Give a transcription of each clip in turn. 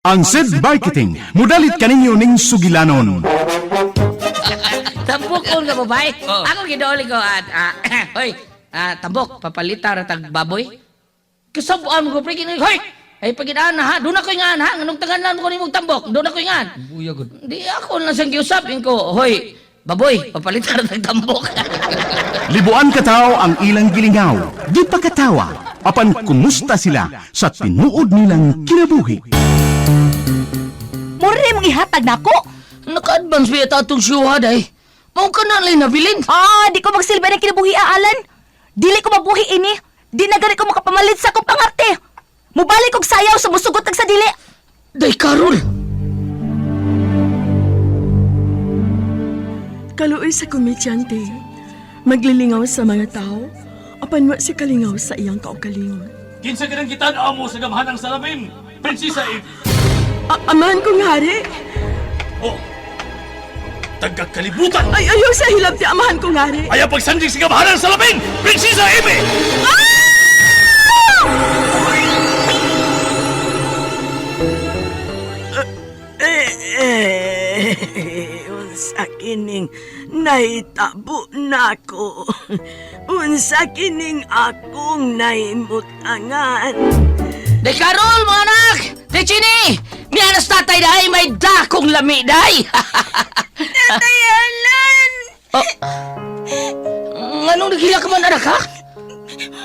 Ang SED Marketing, mudalit kaninyo ning sugilanon. Tambok ko nga babae. Oo. Ako gidooli ko at hoy, tambok papalita ra tag baboy. Kasabuan mo ko pre kini hoy. Ay pagidaan na ha, doon ako ingan ha, nganong tanganan ko nimong tambok, doon ako ingan. Buya gud. Di ako lang sang giusapin ko, hoy, baboy, papalita ra tag tambok. Libuan katao ang ilang gilingaw, di pa katawa, apan kumusta sila sa tinuod nilang kinabuhi. Mura rin mong ihatag na ako. Naka-advance ba ito itong syuha day? Mao ka na lang nabilin. Di ko magsilbi ng kinabuhi, Alan. Dili ko mabuhi ini. Di na gani ko makapamalit sa akong pangarte. Mubalik kog sayaw sa musugot sa dili. Day, Carol! Kaluoy sa komedyante, maglilingaw sa mga tao, apan wa si kalingaw sa iyang kaugalingon. Kinsa ganang gitan-aw mo sa gamhanang salamin, Prinsesa Eve. Amahan kong hari, Oh, tagakalibutan! ay ayaw sa hilab ti amahan kong hari. Ayaw pagsandig sa gamhanang salamin, Prinsesa Eve! Unsa kining naitabo nako. Unsa kining akong naimutangan. Day, Carol, mga anak! Day, Chini! Miyanas tatay dahi, may dakong lami dahi! Tatay Alan! Anong naghila ka man, anak, ha?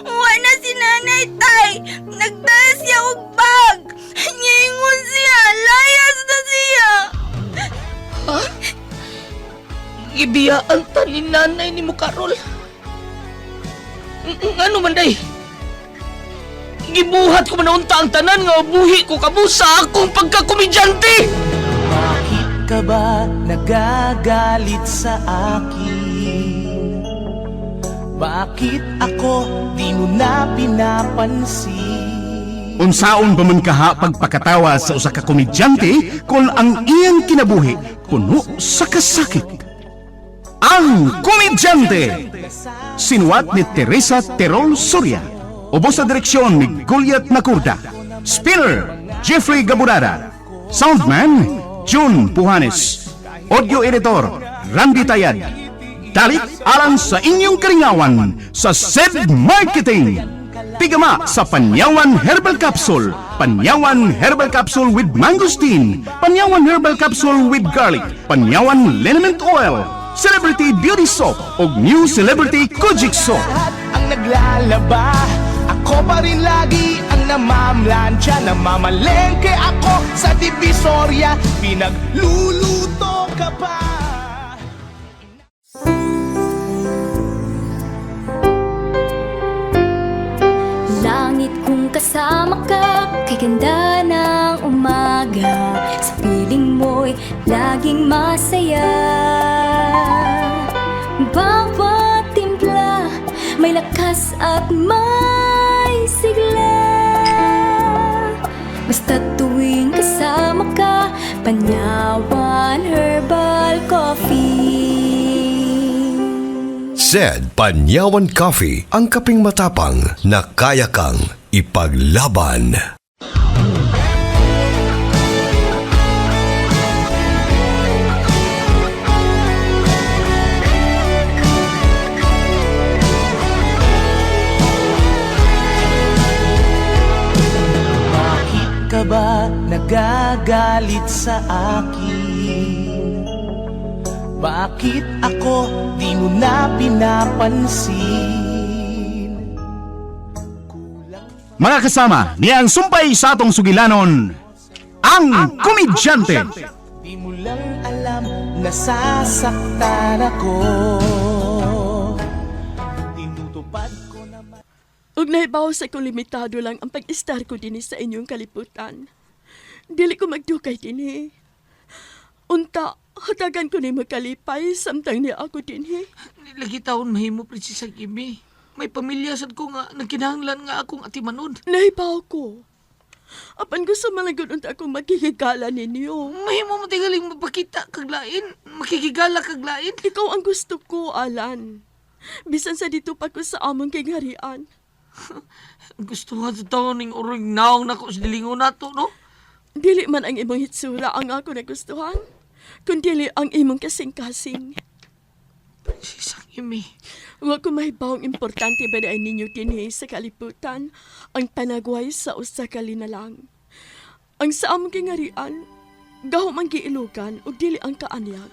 Wala si nanay, tay. Nagdala siya og bag. Nyingon siya. Layas na siya. Ha? Ibiyaan ta ni nanay ni mo, Carol. Ano man, day? Gibuhat ko manaunta ang tanan nga buhi ko kabusa akong pagkakomedyante! Bakit ka ba nagagalit sa akin? Bakit ako di mo na pinapansin? Unsaon ba man kaha pagpakatawa sa usa ka komedyante kung ang iyang kinabuhi puno sa kasakit? Ang Komedyante! Sinuwat ni Teresa Terol Soria. Ubos sa direksyon ni Goliath Macurda. Spinner, Jeffrey Gaburada. Soundman, June Puhanes. Audio editor, Randy Tayad. Dalit alang sa inyong karingawan sa SED Marketing. Pigama sa Panyawan Herbal Capsule. Panyawan Herbal Capsule with Mangosteen. Panyawan Herbal Capsule with Garlic. Panyawan Liniment Oil. Celebrity Beauty Soap o New Celebrity Kojic Soap. Lahat ang naglalaba, ako pa rin lagi ang namamlansya. Namamalengke ako sa Divisoria, pinagluluto ka pa. Langit kung kasama ka, kay ganda ng umaga. Sa piling mo'y laging masaya. Bawat timpla, may lakas at may sigla. Basta tuwing kasama ka, Panyawan Herbal Coffee. SED Panyawan Coffee, ang kaping matapang na kaya kang ipaglaban. Bakit ka ba nagagalit sa akin? Bakit ako di mo na pinapansin? Mga kasama, niyang sumpay sa atong sugilanon, ang Komedyante. Di mo lang alam, nasasaktan ako. Tinutupad ko naman. Ug nahibaw sa kong limitado lang ang pag-star ko din sa inyong kaliputan. Dili ko magdukay din Unta, hatagan ko ni magkalipay samtang ni ako din Lagi taon mahimo, Prinsesa Kimi. May pamilya sad ko nga nagkinahanglan nga akong atimanon. Nahibaw ko. Apan gusto malagod unta akong magkikigala ninyo. Mahimo mo tingaling mapakita kag lain, makikigala kag lain. Ikaw ang gusto ko, Alan. Bisan sa dito pa ko sa among kingharian. Gusto nga sa taon ning urong naong nako sa dilingon nato, no? Dili man ang imong hitsura ang ako nagustuhan, kundi ang imong kasing-kasing. Prinsesang Imi. Wa ko mahibawang importante ba na ninyo dinhi sa kaliputan ang panagway sa usa ka linalang. Ang sa among gingarian, gahom ang giilugan ug dili ang kaanyag.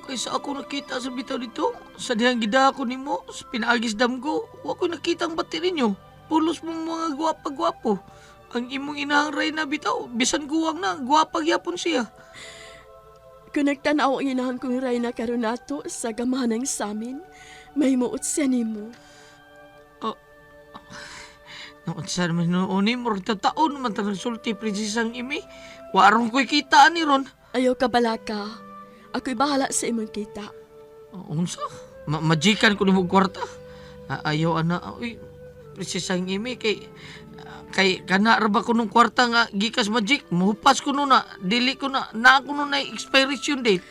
Kaysa ako nakita sa bitaw dito, sa dihang gida ako nimo, sa pinaagisdam ko, wa ko nakita ang bati ninyo. Pulos mong mga gwapa-gwapo. Ang imong inahang Reyna bitaw, bisan guwang na, gwapa gyapon siya. Kung nagtanaw ang inahan kong Reyna Caronato sa gamahanang samin, may muot siya nimo. Noon sa naman noon ni mo, taon naman tanang sulti, Prinsesang Imi. Warong ko'y kita ni Ron. Ayaw ka balaka. Ako'y bahala sa imong kita. Unsa? Majikan ko ni mo kwarta. Ayaw ana. Uy, Prinsesang Imi, kay kana ra ba ko nung kwarta nga gikas magic? Muhupas ko na. Dili ko na ako na expiration date.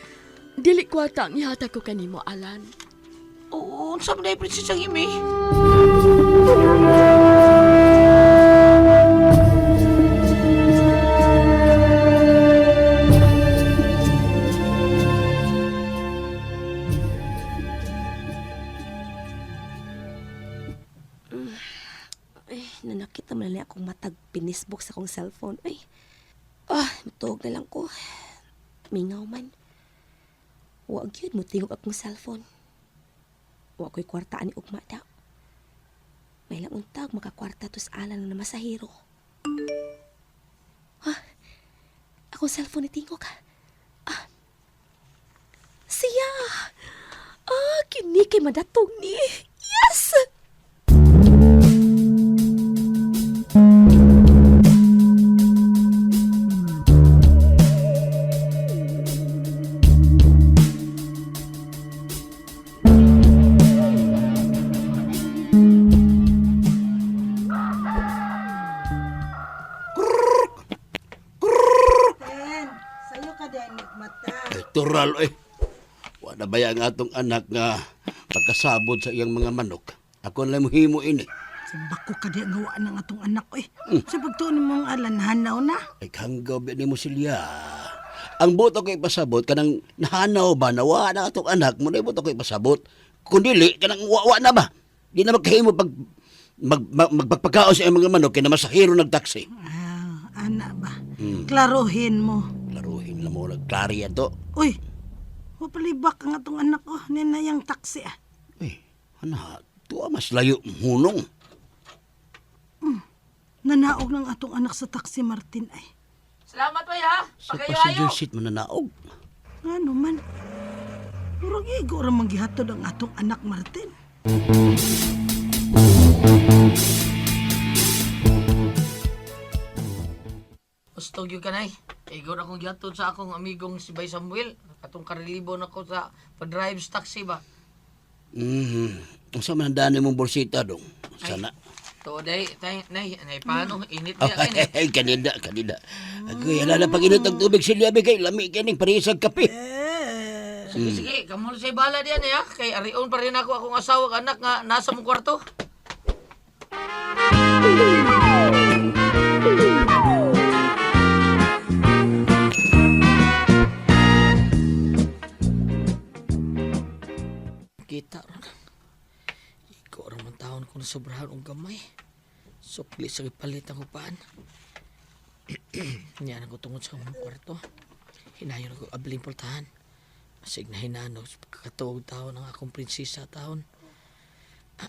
Dili kwata ang ihata ko kanimo, Alan. Oo, unsa man na Prinsesang Imi? Nanakit naman na akong matag pinisbook sa akong cellphone. Ay, matulog na lang ko. Mingaw man. Huwag yun mo tingog akong cellphone. Huwag ko'y kwarta ani ugma daw. May lang untag makakwarta to sa alan na masahiro. Akong cellphone ni tingog. Siya! Kini kay madatong ni. Yes! Tural, wala ba ang atong anak nga pagkasabod sa iyang mga manok? Ako lang muhimo ini. Bako ka di nga ng atong anak, Sa pagtuon mong alan, hanaw na. Ay, hanggaw ba ni mo silya? Ang buto ko ipasabot, kanang nahanaw ba na wa na atong anak mo na buto ko ipasabot? Kung dili, kanang wa na ba? Di na magkahimo magpagpagkao sa iyang mga manok, kaya na masahiro nagtaksi. Ana ba? Klaruhin mo. Klaruhin na mo, nagklari yan to. Uy, wapalibak ang atong anak ko, ninayang taksi Uy, anak, tuwa mas layo hunong. Nanaog ng atong anak sa taksi, Martin ay. Salamat ba ha? Sa passenger seat mo nanaog. Ano man? Murag igo ra manggihatod ang atong anak, Martin. Gusto yun ka na Igo na akong gihatod sa akong amigong si Bay Samuel. Katong karelibo na ko sa pag-drive sa taxi ba? Ang sama ng daan mong bolsita dong. Sana. To day, nay, paano? Init niya kayo. Ay, kanida. Ako, yan na pag-init ng tubig sila, kay lami kaning parisag kape. Sige, kamul sa bala diyan ya. Kay arion pa rin ako akong asawa anak nga nasa mong kwarto. Kita ron. Ikaw rin man taon kung nasobrahan ang gamay. Sukli sa ipalit ang upaan. Niyan ako tungod sa mong kwarto. Hinayon ako abling portahan. Masig na hinanog sa pagkakatuog taon ng akong prinsesa taon.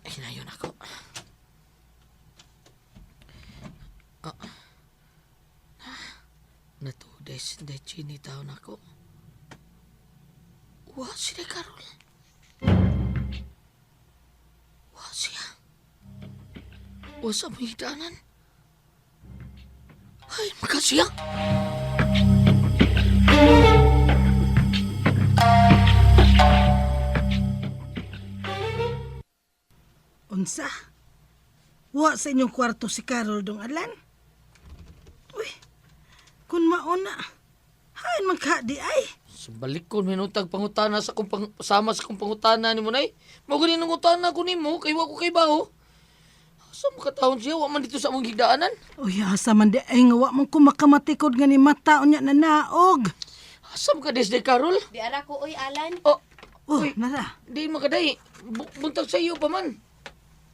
Hinayon ako. Natudes, hindi chini taon ako. Wa sila Carol. Wa siya. Wa sa mga hidanan. Ay, makasiya. Unsa? Wa sa inyong kwarto si Carol dong Alan? Uy, kun mauna, hain magkadi ay. Sa balik ko, minutag pangutana sa sama sa kong pangutana ni mo, nay. Magaling ng utana ko ni mo, kay wa ko kay baho. Sa mga taon siya, wa man dito sa among higdaanan. Uy, asa man di ay nga wa mong kumakamatikod nga ni mata unya na naog. Asam ka des de Carol? Di ara ko, uy, Alan. Oh, Oh, nara. di makaday. Buntag sa iyo pa man.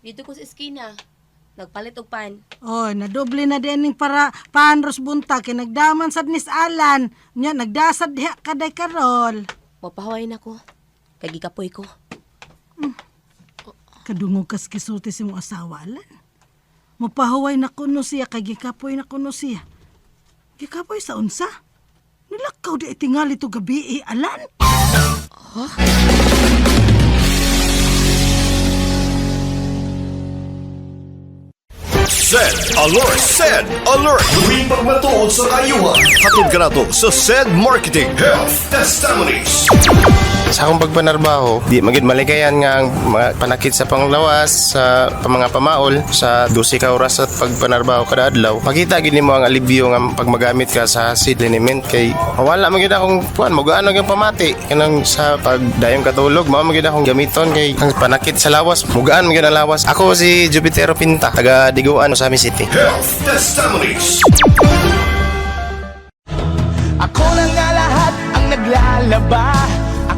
Dito ko sa eskina. Nagpalit og pan. Oy, nadoble na din ning para panros bunta kay nagdaman sad nis Alan. Nya nagdasad diha kaday Karol. Mapahaway na ko. Kay gikapoy ko. Kadungog kas kisulti si mong asawa, Alan. Mapahuway na kuno siya, kay gikapoy na kuno siya. Gikapoy sa unsa? Nilakaw di itingali to gabi, Alan. Sed Alert! Sed Alert! Tuwing pagmatuod sa kayuhan, hatod ka na to sa Sed Marketing Health Testimonies. Sa akong pagpanarbaho, di magid malikayan nga ang mga panakit sa panglawas sa mga pamaol sa 12 ka oras at pagpanarbaho kada adlaw. Makita gid nimo ang alibyo nga pag magamit ka sa acid liniment kay wala magid akong kuan magaano gyud pamati kanang sa pagdayong katulog mao magid akong gamiton kay ang panakit sa lawas mugaan magid ang lawas. Ako si Jupitero Pinta, taga Diguan sa Ami City. Health Testimonies. Ako na nga lahat ang naglalaba.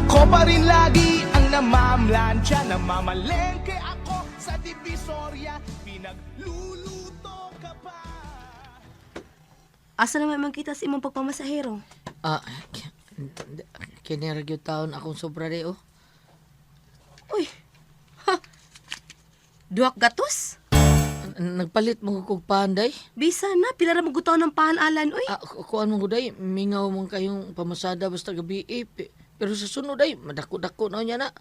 Ako pa rin lagi ang namamlansya. Namamalengke ako sa Divisoria. Pinagluluto ka pa. Asa naman man kita sa imong pagpamasahero? Kiniragyo taon akong sobra de, oh. Uy. Ha. Duwak gatos? Nagpalit mo kog panday. Bisa na, pila ra magutaw ng pahan, Alan, uy. Kuan mo guday, mingaw mo kayong pamasada basta gabi pero sa sunod ay madako-dako na niya na.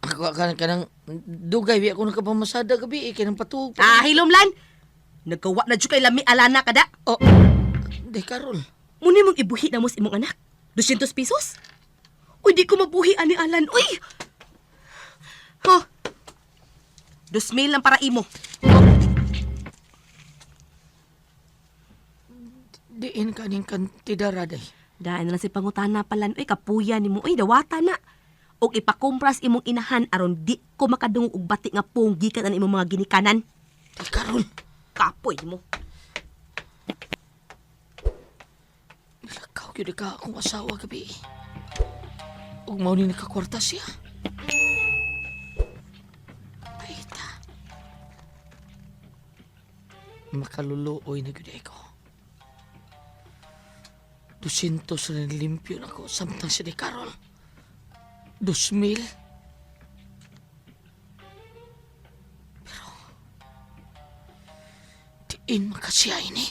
Ako kanang dugay bi ako nakapamasada gabi kanang patug. Hilomlan. Nagkawa na jud kay lami alana kada. Oh. Day Carol. Muni mong ibuhi na mo sa imong anak. 200 pesos? Uy, di ko mabuhi ani Alan, uy. Ha. 2,000 lang para imo. Diin kaning kantidara day. Dahil na lang si pangutana palan, uy, kapuya ni mo, uy, dawata na. Og ipakumpras imong inahan aron di ko makadungog og bati nga punggi ka na imong mga ginikanan. Day Carol. Kapoy mo. Nilakaw yun ka akong asawa gabi. Ug mao ni nakakwarta siya. Paita. Makaluluoy na gyud ko. 200 na limpyo na ko samtang si Day Carol. 2,000. Pero diin makasya ini.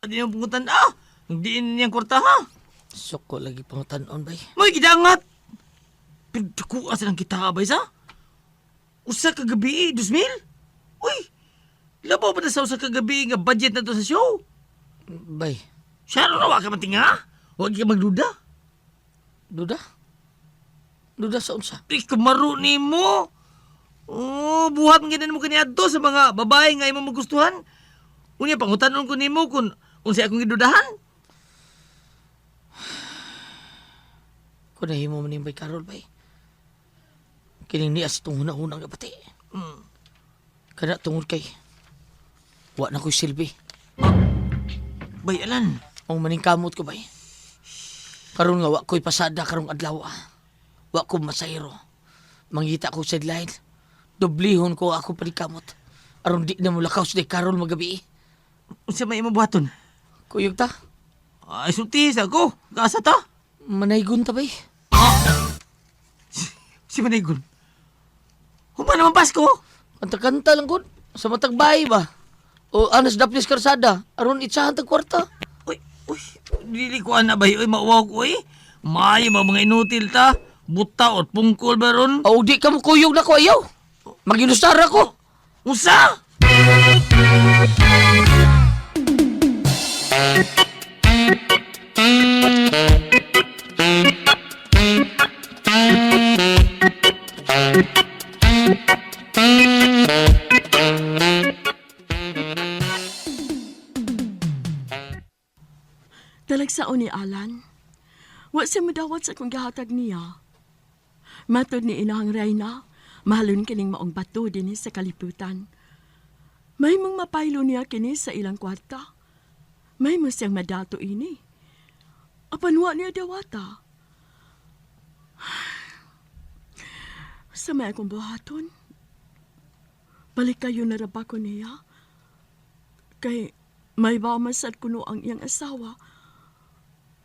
Hindi yung pungutan, hindi niyang kwarta, ha? Soko lagi pangutanon bay. May gidangat! Pagdakuha silang kita, bay, sa? Usa ka gabi, 2,000? Uy! Labaw pa na sa usa ka gabi nga budget na to sa show? Bay, Siya na wa ka matinga? Huwag ka magduda. duda? Duda sa unsa? Kamaro ni mo. Oh, buhat nga mo kaniya to sa mga babae nga imo magustuhan. Unya, pangutanon ko ni mo kung siya akong gidudahan. Kung nahimo man yung bay Carol bay. Kining niya sa itong hunang-hunang kapati. Kada tungod kay wa na ko'y silbi. Bay, Alan. Ang maningkamot ko bay. Karon nga wa ko'y pasada karong adlaw. Wa ko masayro. Mangita ko sa headline. Doblihon ko ako paningkamot. Aron di na mulakaw sa Day Carol magabi. Unsa may imo buhaton? Kuyog ta? Ay, sultis ako. Kaasa ta? Manaygon ta bay. Si Manaygon. Human naman Pasko. Kanta-kanta lang gud. Sa matag bahay ba? O anas daplis karsada. Aron itsahan tag kwarta. Uy, dili ko ana bay. Uy, mauwaw ko eh. Maayo mga inutil ta. Buta o pungkol ba ron? O di ka mo kuyog na ko ayaw. Mag-inustar ako. Usa! Talagsaon ni Alan. Wa siya madawat sa akong gihatag niya. Matod ni inahang Reyna, mahalon kining maong bato din sa kaliputan. May mong mapaylo niya kini sa ilang kwarta. May mo siyang madato ini. Apan wa niya dawata. Sa may akong buhaton, balik kayo na raba ko niya. Kay may bamasad kuno ang iyang asawa.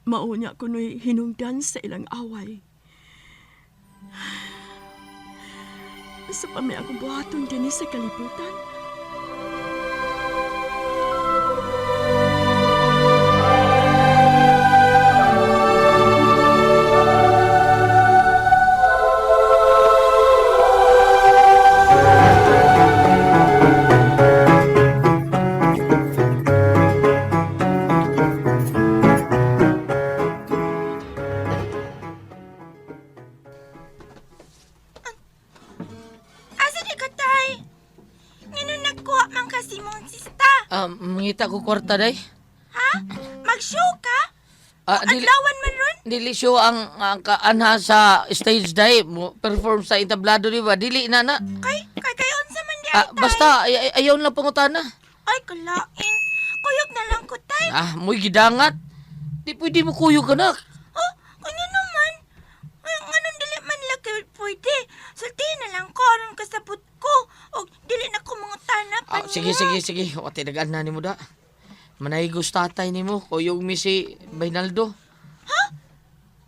Maunya kuno'y hinungdan sa ilang away. Sa pa may akong buhaton din sa kalibutan. Asa di ka, tay? Ngano nagkuha man kasi mong sista? Mangita ko kwarta day. Ha? Mag-show ka? Dili, Adlawan man ron? dili show ang kaanha sa stage day. Perform sa entablado, di ba? Dili na na. Kay unsa man di ay, tay? Basta, ayaw lang pangutana. Ay, kalain. Kuyog na lang ko, tay. Mo'y gidangat. Di pwede mo kuyog anak. Oh, kanya naman. Ay, nganon dili man laki pwede. Sultihin na lang ko aron kasabot ko. O, dili na ko mga tanap. Sige. O, tinagaan na ni mo da. Manahigos tatay ni mo. Kuyog mi si Bainaldo. Ha?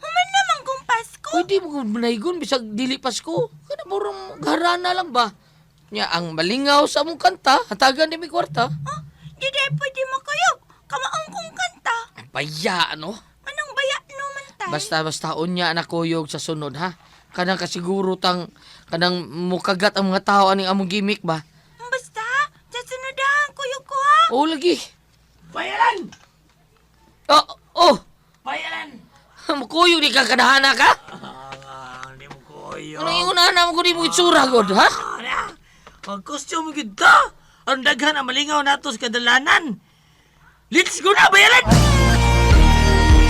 Human naman kung Pasko? Pwede mo kung manahigon. Bisag dili Pasko. Kana murang garana lang ba? Nya, ang malingaw sa mong kanta. Hatagan ni mi kwarta. Oh, di day pwede makuyog. Kamaong kong kanta. Baya, ano? Anong baya naman, tay? Basta unya na kuyog sa sunod, ha? Kanang kasiguro kanang mukagat ang mga tao aning among gimmick ba? Basta, sa sunodahan kuyog ko, ha? Oo, lagi. Bayaran! Oh! Bayaran! Mukuyog di ka kadahana ka? Hindi mo koyo. Anong iunahan naman ko di mo itsura, God, ha? Ang costume kita! Ang daghan ang malingaw nato sa kadalanan! Let's go na, bayaran!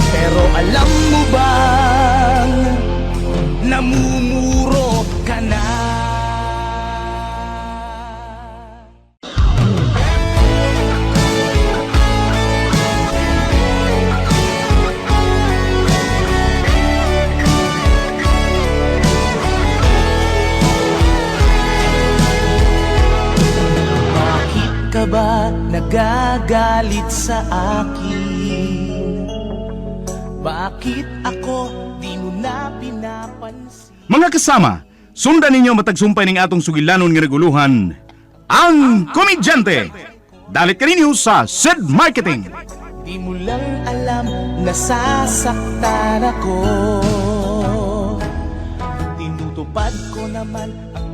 Pero alam mo bang namumuro ka na? Bakit ka ba nagagalit sa akin? Bakit ako di mo na pinapansin? Mga kasama, sundan ninyo matagsumpay ning atong sugilanon nga reguluhan, ang komedyante. Dalit ka ninyo sa SED Marketing. Di mo lang alam, nasasaktan ako. Tinutupad ko naman ang